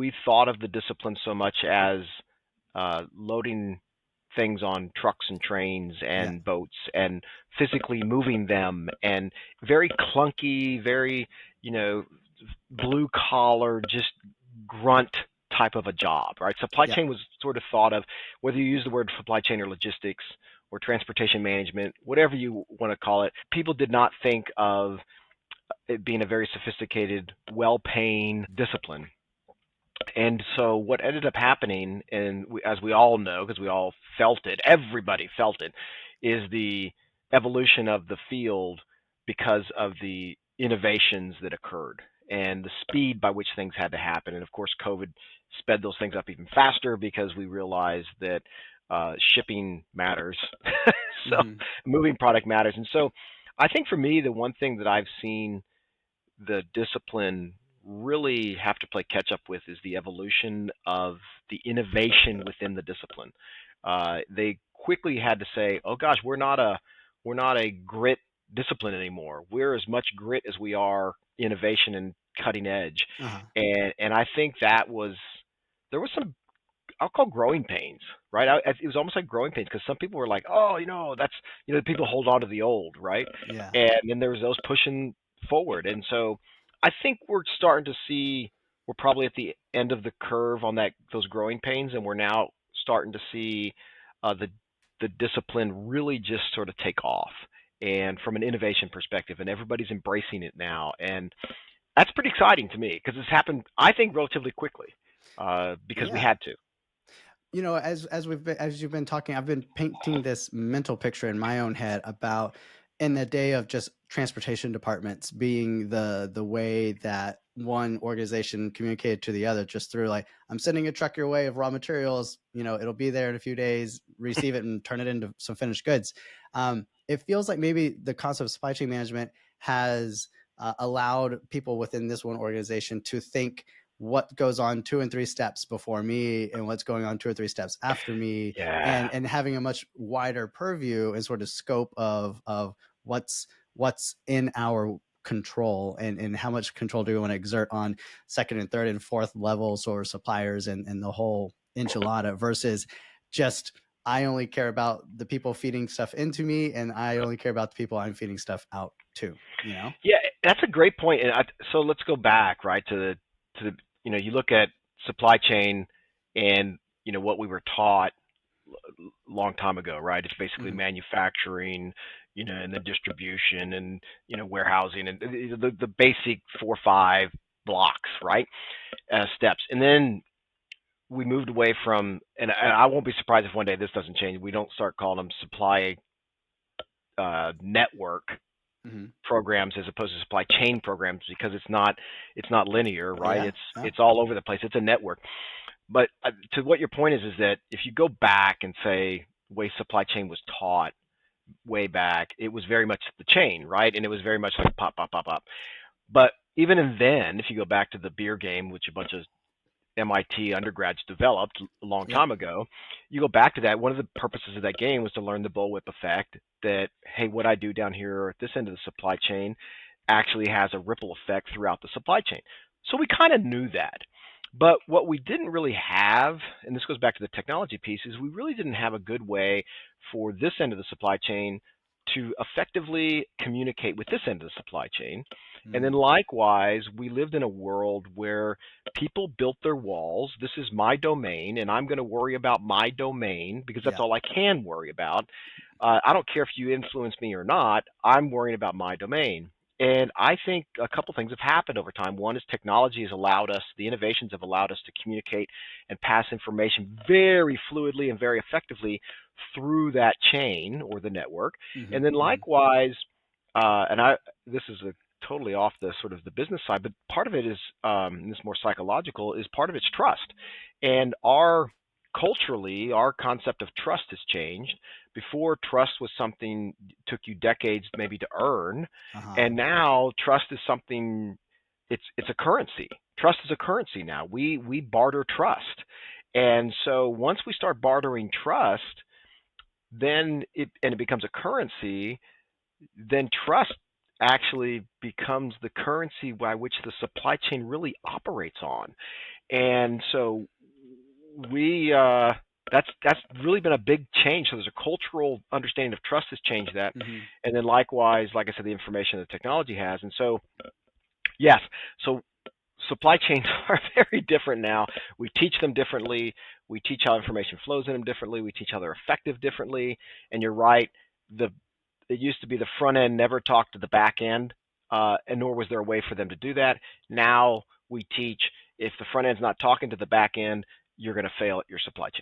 we thought of the discipline so much as loading things on trucks and trains Yeah. and boats and physically moving them, and very clunky, very, you know, blue collar, just grunt type of a job, right? Supply Yeah. chain was sort of thought of, whether you use the word supply chain or logistics or transportation management, whatever you want to call it, people did not think of it being a very sophisticated, well-paying discipline. And so what ended up happening, and as we all know, because we all felt it, everybody felt it, is the evolution of the field because of the innovations that occurred and the speed by which things had to happen. And of course, COVID sped those things up even faster because we realized that shipping matters. So Hmm. moving product matters. And so I think for me, the one thing that I've seen the discipline really have to play catch up with is the evolution of the innovation within the discipline. They quickly had to say, "Oh gosh, we're not a grit discipline anymore. We're as much grit as we are innovation and cutting edge." Uh-huh. And I think that was there was some, I'll call, growing pains, right? It was almost like growing pains because some people were like, "Oh, that's people hold on to the old, right?" Yeah. And then there was those pushing forward, and so I think we're starting to see we're probably at the end of the curve on those growing pains, and we're now starting to see the discipline really just sort of take off, and from an innovation perspective, and everybody's embracing it now, and that's pretty exciting to me because it's happened, I think, relatively quickly because we Yeah. had to. As you've been talking, I've been painting this mental picture in my own head about in the day of just transportation departments being the way that one organization communicated to the other, just through like, I'm sending a truck your way of raw materials, it'll be there in a few days, receive it and turn it into some finished goods. It feels like maybe the concept of supply chain management has allowed people within this one organization to think what goes on 2 and 3 steps before me and what's going on 2 or 3 steps after me, Yeah. and having a much wider purview and sort of scope of what's in our control, and how much control do we want to exert on second and third and fourth levels or suppliers, and the whole enchilada, versus just, I only care about the people feeding stuff into me, and I only care about the people I'm feeding stuff out to. Yeah, that's a great point. And so let's go back, right, to the you look at supply chain and what we were taught long time ago, right? It's basically Hmm. manufacturing, and then distribution and warehousing and the basic 4 or 5 blocks, right? Steps. And then we moved away from, and I won't be surprised if one day this doesn't change. We don't start calling them supply network Hmm. programs as opposed to supply chain programs because it's not linear, right? Yeah. It's Yeah. it's all over the place. It's a network. But to what your point is that if you go back and say the way supply chain was taught way back, it was very much the chain, right? And it was very much like pop, pop, pop, pop. But even then, if you go back to the beer game, which a bunch of MIT undergrads developed a long Yep. time ago, you go back to that. One of the purposes of that game was to learn the bullwhip effect that, hey, what I do down here at this end of the supply chain actually has a ripple effect throughout the supply chain. So we kind of knew that. But what we didn't really have, and this goes back to the technology piece, is we really didn't have a good way for this end of the supply chain to effectively communicate with this end of the supply chain. And then Mm. likewise, we lived in a world where people built their walls. This is my domain, and I'm going to worry about my domain because that's Yeah. all I can worry about. I don't care if you influence me or not. I'm worrying about my domain. And I think a couple things have happened over time. One is technology has allowed us, the innovations have allowed us to communicate and pass information very fluidly and very effectively through that chain or the network. Hmm. And then Hmm. likewise, this is a totally off the sort of the business side, but part of it is, and this is more psychological, is part of it's trust. And culturally, our concept of trust has changed. Before, trust was something took you decades maybe to earn, Uh-huh. and now trust is something, it's a currency. Trust is a currency now. We barter trust. And so once we start bartering trust, then it becomes a currency, then trust actually becomes the currency by which the supply chain really operates on. And so we that's really been a big change. So there's a cultural understanding of trust has changed that, Mm-hmm. and then likewise, like I said, the information that technology has. And so yes, so supply chains are very different now. We teach them differently. We teach how information flows in them differently. We teach how they're effective differently. And you're right, the it used to be the front end never talked to the back end, and nor was there a way for them to do that. Now we teach if the front end's not talking to the back end, you're going to fail at your supply chain.